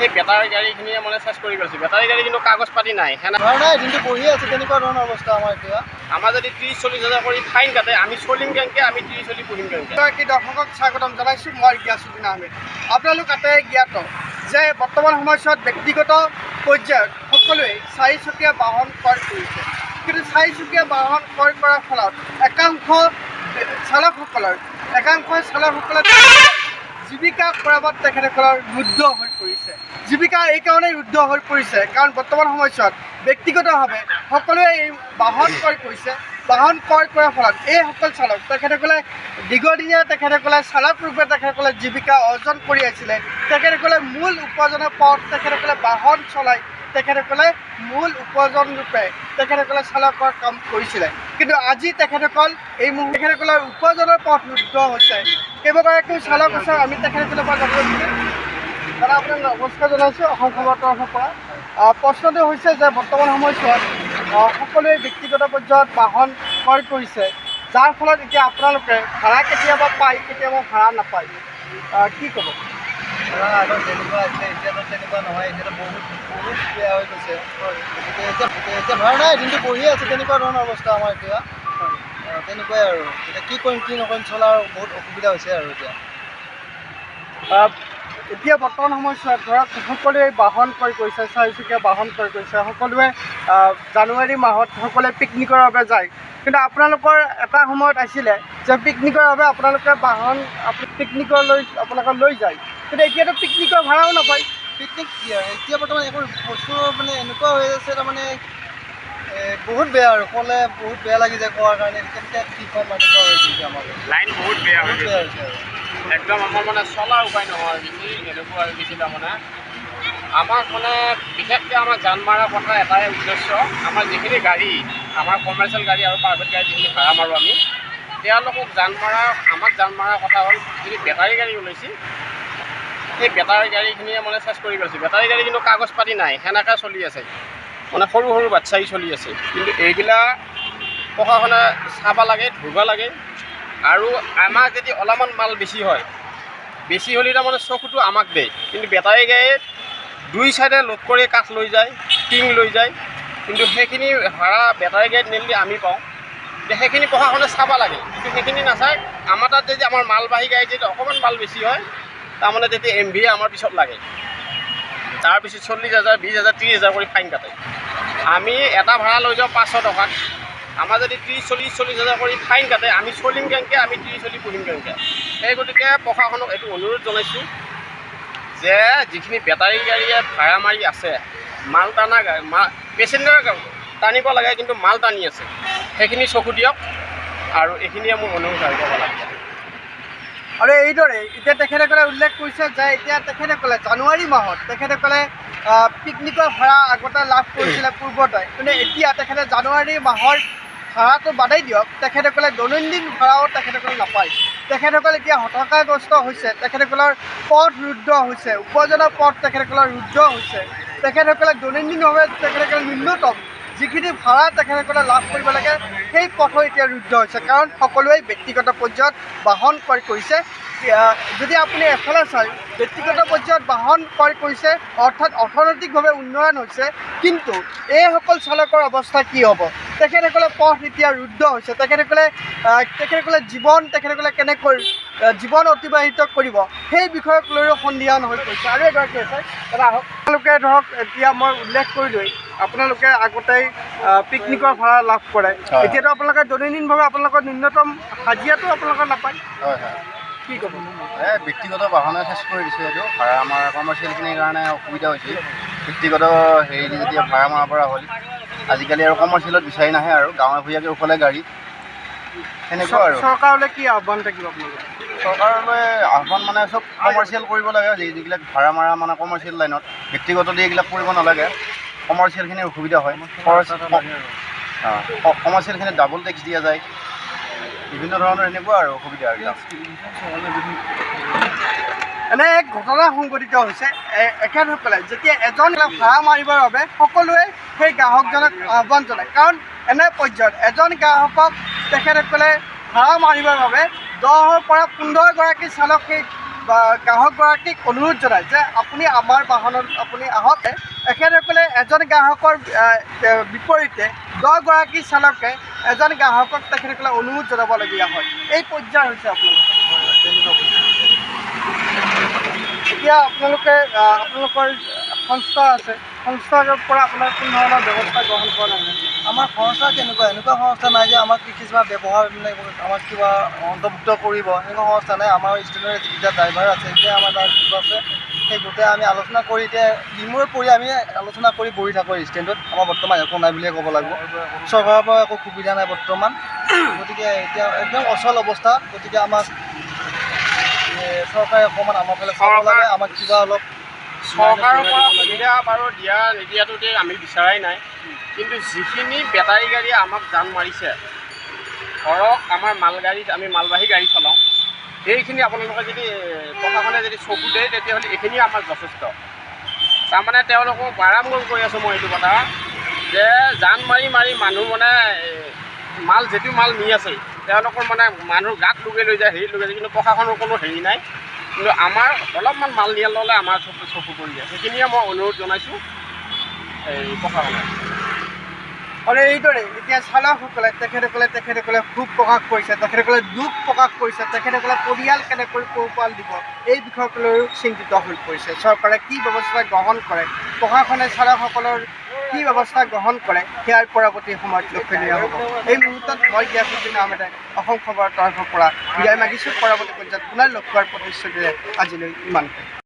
সেই বেটাৰী গাড়ীখিনিয়ে মানে চেছ কৰি গৈছে। বেটাৰী গাড়ী কিন্তু কাগজ পাতি নাই, নাই দিনটো বহি আছে। তেনেকুৱা ধৰণৰ অৱস্থা আমাৰ এতিয়া। আমাৰ যদি 30-40 হাজাৰ কৰি ফাইন কাটে, আমি চলিম কেনেকৈ? আমি 30-40 পুহিম কেনেকৈ? কি দৰ্শকক স্বাগতম জনাইছোঁ। মই গিয়াছুদ্দিন আহমেদ। আপোনালোক তাতে জ্ঞাত যে বৰ্তমান সময়ছোৱাত ব্যক্তিগত পৰ্যায়ত সকলোৱে চাৰিচকীয়া বাহন ক্ৰয় কৰিছে, কিন্তু চাৰিচকীয়া বাহন ক্ৰয় কৰাৰ ফলত একাংশ চালকসকলে জীৱিকা কৰাবাত তেখেতসকলৰ ৰুদ্ধ হৈ পৰিছে। জীৱিকা এইকাৰণেই ৰুদ্ধ হৈ পৰিছে কাৰণ বৰ্তমান সময়ছোৱাত ব্যক্তিগতভাৱে সকলোৱে এই বাহন ক্ৰয় কৰিছে। বাহন ক্ৰয় কৰাৰ ফলত এইসকল চালক তেখেতসকলে দীৰ্ঘদিনীয়া তেখেতসকলে চালক ৰূপে তেখেতসকলে জীৱিকা অৰ্জন কৰি আহিছিলে। তেখেতসকলে মূল উপাৰ্জনৰ পথ তেখেতসকলে বাহন চলাই তেখেতসকলে মূল উপাৰ্জন ৰূপে তেখেতসকলে চালকৰ কাম কৰিছিলে, কিন্তু আজি তেখেতসকলৰ উপাৰ্জনৰ পথ ৰুদ্ধ হৈছে। কেইবাগৰাকীও চালক আছে, আমি তেখেতসকলৰ পৰা জানিব বিচাৰিম। দাদা আপোনাক নমস্কাৰ জনাইছোঁ অসম খবৰৰ তৰফৰ পৰা। প্ৰশ্নটো হৈছে যে বৰ্তমান সময়ছোৱাত সকলোৱে ব্যক্তিগত পৰ্যায়ত বাহন ক্ৰয় কৰিছে, যাৰ ফলত এতিয়া আপোনালোকে ভাড়া কেতিয়াবা পায়, কেতিয়াবা ভাড়া নাপায়, কি ক'ব? আগত যেনেকুৱা আছিলে এতিয়াতো তেনেকুৱা নহয়। এতিয়াতো বহুত বেয়া হৈ গৈছে। গতিকে এতিয়া ভাড়া নাই, দিনটো বহি আছে। তেনেকুৱা ধৰণৰ অৱস্থা আমাৰ এতিয়া। তেনেকুৱাই আৰু এতিয়া কি কৰিম কি নকৰিম চলাৰ বহুত অসুবিধা হৈছে আৰু এতিয়া বৰ্তমান সময়ছোৱাত ধৰক সকলোৱে বাহন ক্ৰয় কৰিছে, চাৰিচকীয়া বাহন ক্ৰয় কৰিছে। সকলোৱে জানুৱাৰী মাহত সকলোৱে পিকনিকৰ বাবে যায়, কিন্তু আপোনালোকৰ এটা সময়ত আছিলে যে পিকনিকৰ বাবে আপোনালোকে বাহন আপোনালোকে লৈ যায়, কিন্তু এতিয়াতো পিকনিকৰ ভাড়াও নাপায়। পিকনিক কি আৰু এতিয়া বৰ্তমান একো বস্তু মানে এনেকুৱা হৈ আছে, তাৰমানে বহুত বেয়া আৰু ক'লে বহুত বেয়া লাগি যায় কোৱাৰ কাৰণে। কেনেকৈ কি ক'ম এনেকুৱা হৈ গৈছে আমাৰ লাইন বহুত বেয়া হৈ গৈছে হৈছে আৰু একদম। আমাৰ মানে চলাৰ উপায় নহয় বেছি এনেকুৱা হৈ গৈছিলে। মানে আমাক মানে বিশেষকৈ আমাক জান মৰাৰ কথা এটাই উদ্দেশ্য, আমাৰ যিখিনি গাড়ী আমাৰ কমাৰ্চিয়েল গাড়ী আৰু প্ৰাইভেট গাড়ী যিখিনি ভাড়া মাৰোঁ আমি, তেওঁলোকক আমাক জান মৰাৰ কথা হ'ল যিখিনি বেটাৰী গাড়ী ওলাইছে, সেই বেটাৰী গাড়ীখিনিয়ে মানে চেছ কৰি গৈছে। বেটাৰী গাড়ী কিন্তু কাগজ পাতি নাই, সেনেকৈ চলি আছে, মানে সৰু সৰু বাচ্ছাই চলি আছে। কিন্তু এইবিলাক প্ৰশাসনে চাব লাগে, ধৰিব লাগে। আৰু আমাক যদি অলপমান মাল বেছি হয়, বেছি হ'লে তাৰমানে চকুটো আমাক দিয়ে, কিন্তু বেটাৰী গাড়ীত দুই চাইডে লোড কৰি কাঠ লৈ যায়, টিং লৈ যায়, কিন্তু সেইখিনি ভাড়া বেটাৰী গাড়ীত নিলে আমি পাওঁ। এতিয়া সেইখিনি প্ৰশাসনে চাব লাগে, কিন্তু সেইখিনি নাচায়। আমাৰ তাত যদি আমাৰ মালবাহী গাড়ীত যদি অকণমান মাল বেছি হয়, তাৰমানে তেতিয়া MV আমাৰ পিছত লাগে। তাৰপিছত 40 হাজাৰ, 20 হাজাৰ, 30 হাজাৰ কৰি ফাইন কাটে। আমি এটা ভাড়া লৈ যাওঁ 500 টকাত, আমাৰ যদি 30-40 হাজাৰ কৰি ফাইন কাটে, আমি চলিম কেনেকৈ? আমি 30-40 পুহিম কেনেকৈ? সেই গতিকে প্ৰশাসনক এইটো অনুৰোধ জনাইছোঁ যে যিখিনি বেটাৰী গাড়ীয়ে ভাড়া মাৰি আছে, মাল টানা পেচেঞ্জাৰ টানিব লাগে, কিন্তু মাল টানি আছে, সেইখিনি চকু দিয়ক। আৰু এইখিনিয়ে মোৰ অনুৰোধ আৰু ক'ব লাগে। আৰু এইদৰে এতিয়া তেখেতসকলে উল্লেখ কৰিছে যে এতিয়া তেখেতসকলে জানুৱাৰী মাহত তেখেতসকলে পিকনিকৰ ভাড়া আগতে লাভ কৰিছিলে পূৰ্বতে, কিন্তু এতিয়া তেখেতে জানুৱাৰী মাহৰ ভাড়াটো বাদেই দিয়ক, তেখেতসকলে দৈনন্দিন ভাড়াও তেখেতসকলে নাপায়। তেখেতসকল এতিয়া হতাশাগ্ৰস্ত হৈছে, তেখেতসকলৰ পথ ৰুদ্ধ হৈছে, উপাৰ্জনৰ পথ তেখেতসকলৰ ৰুদ্ধ হৈছে। তেখেতসকলে দৈনন্দিনভাৱে তেখেতসকলে ন্যূনতম যিখিনি ভাড়া তেখেতসকলে লাভ কৰিব লাগে, সেই পথো এতিয়া ৰুদ্ধ হৈছে, কাৰণ সকলোৱে ব্যক্তিগত পৰ্যায়ত বাহন ক্ৰয় কৰিছে। যদি আপুনি এফালে চায়, ব্যক্তিগত পৰ্যায়ত বাহন ক্ৰয় কৰিছে, অৰ্থাৎ অৰ্থনৈতিকভাৱে উন্নয়ন হৈছে, কিন্তু এইসকল চালকৰ অৱস্থা কি হ'ব? তেখেতসকলে পথ এতিয়া ৰুদ্ধ হৈছে। তেখেতসকলে কেনেকৈ জীৱন অতিবাহিত কৰিব, সেই বিষয়ক লৈও সন্দিহান হৈ পৰিছে। আৰু এগৰাকী আছে, দাদা আহক। আপোনালোকে ধৰক এতিয়া মই উল্লেখ কৰিলোঁৱেই, আপোনালোকে আগতেই পিকনিকৰ ভাড়া লাভ কৰে, এতিয়াতো আপোনালোকে দৈনন্দিনভাৱে আপোনালোকৰ ন্যূনতম হাজিৰাটো আপোনালোকে নাপায়, হয় হয়। কি ক'ব? ব্যক্তিগত বাহনে চেছ কৰি দিছে এইটো ভাড়া। আমাৰ কমাৰ্চিয়েলখিনিৰ কাৰণে অসুবিধা হৈছে। ব্যক্তিগত হেৰি যেতিয়া ভাড়া মৰাৰ পৰা হ'ল, আজিকালি আৰু কমাৰ্চিয়েলত বিচাৰি নাহে আৰু গাঁৱে ভূঞাকৈ উফলে গাড়ী, সেনেকুৱা আৰু। চৰকাৰলৈ কি আহ্বান থাকিব আপোনালোকৰ? চৰকাৰলৈ আহ্বান মানে চব কমাৰ্চিয়েল কৰিব লাগে, যিবিলাক ভাড়া মাৰা মানে কমাৰ্চিয়েল লাইনত। ব্যক্তিগত দি এইবিলাক কৰিব নালাগে, কমাৰ্চিয়েলখিনিৰ অসুবিধা হয়। কমাৰ্চিয়েলখিনিত ডাবল টেক্স দিয়া যায়, বিভিন্ন ধৰণৰ এনেকুৱা আৰু অসুবিধা এইবিলাক। এনে এক ঘটনা সংঘটিত হৈছে। এখেতসকলে যেতিয়া এজন ভাড়া মাৰিবৰ বাবে সকলোৱে সেই গ্ৰাহকজনক আহ্বান জনায়, কাৰণ এনে পৰ্যায়ত এজন গ্ৰাহকক তেখেতসকলে ভাড়া মাৰিবৰ বাবে 10ৰ পৰা 15গৰাকী চালক সেই গ্ৰাহকগৰাকীক অনুৰোধ জনায় যে আপুনি আমাৰ বাহনত আপুনি আহক। এখেতসকলে এজন গ্ৰাহকৰ বিপৰীতে 10গৰাকী চালকে এজন গ্ৰাহকক তেখেতসকলে অনুৰোধ জনাবলগীয়া হয়। এই পৰ্যায় হৈছে আপোনালোকৰ তেনেকুৱা কথা। এতিয়া আপোনালোকৰ সংস্থা আছে, সংস্থাৰ পৰা আপোনাৰ কোনো ধৰণৰ ব্যৱস্থা গ্ৰহণ কৰা নাই? আমাৰ সংস্থা কেনেকুৱা এনেকুৱা সংস্থা নাই যে আমাক কিছুমান ব্যৱহাৰ মানে আমাক কিবা অন্তৰ্ভুক্ত কৰিব, এনেকুৱা সংস্থা নাই। আমাৰ ষ্টেণ্ডৰ যিকেইটা ড্ৰাইভাৰ আছে, এতিয়া আমাৰ তাৰ গ্ৰুপ আছে, সেই গোটেই আমি আলোচনা কৰি এতিয়া ইমূৰে পৰি আমি আলোচনা কৰি বহি থাকোঁ ষ্টেণ্ডত। আমাৰ বৰ্তমান একো নাই বুলিয়ে ক'ব লাগিব। চৰকাৰৰ পৰা একো সুবিধা নাই বৰ্তমান। গতিকে এতিয়া একদম অচল অৱস্থা। গতিকে আমাক চৰকাৰে অকণমান আমাৰ ফালে চাব লাগে, আমাক কিবা অলপ চৰকাৰৰ পৰা সুবিধা বাৰু দিয়া নিদিয়াটোতে আমি বিচৰাই নাই, কিন্তু যিখিনি বেটাৰী গাড়ীয়ে আমাক জান মাৰিছে, ধৰক আমাৰ মালগাড়ীত আমি মালবাহী গাড়ী চলাওঁ, সেইখিনি আপোনালোকে যদি প্ৰশাসনে যদি চকু দিয়ে তেতিয়াহ'লে এইখিনি আমাৰ যথেষ্ট। তাৰমানে তেওঁলোকক বাৰম্বাৰ কৈ আছোঁ মই এইটো কথা যে জান মাৰি মাৰি মানুহ মানে মাল যিটো মাল নি আছে তেওঁলোকৰ মানে মানুহ গাত লুকাই লৈ যায়, হেৰি লুকাই যায়, কিন্তু প্ৰশাসনৰ কোনো হেৰি নাই। কিন্তু আমাৰ অলপমান মাল নিয়াৰ ল'লে আমাৰ চকু পৰি যায়। সেইখিনিয়ে মই অনুৰোধ জনাইছোঁ এই প্ৰশাসনক। আৰু এইদৰে এতিয়া চালকসকলে তেখেতসকলে ক্ষোভ প্ৰকাশ কৰিছে, তেখেতসকলে দুখ প্ৰকাশ কৰিছে, তেখেতসকলে পৰিয়াল কেনেকৈ পোহপাল দিব এই বিষয়ক লৈও চিন্তিত হৈ পৰিছে। চৰকাৰে কি ব্যৱস্থা গ্ৰহণ কৰে, প্ৰশাসনে চালকসকলৰ কি ব্যৱস্থা গ্ৰহণ কৰে, সেয়াৰ পৰৱৰ্তী সময়ত লক্ষণীয় হ'ব। এই মুহূৰ্তত মই গিয়াছুদ্দিন আহমেদে অসম খবৰৰ তৰফৰ পৰা বিদায় মাগিছোঁ। পৰৱৰ্তী পৰ্যায়ত পুনৰ লগ পোৱাৰ প্ৰতিশ্ৰুতিৰে আজিলৈ ইমানতে।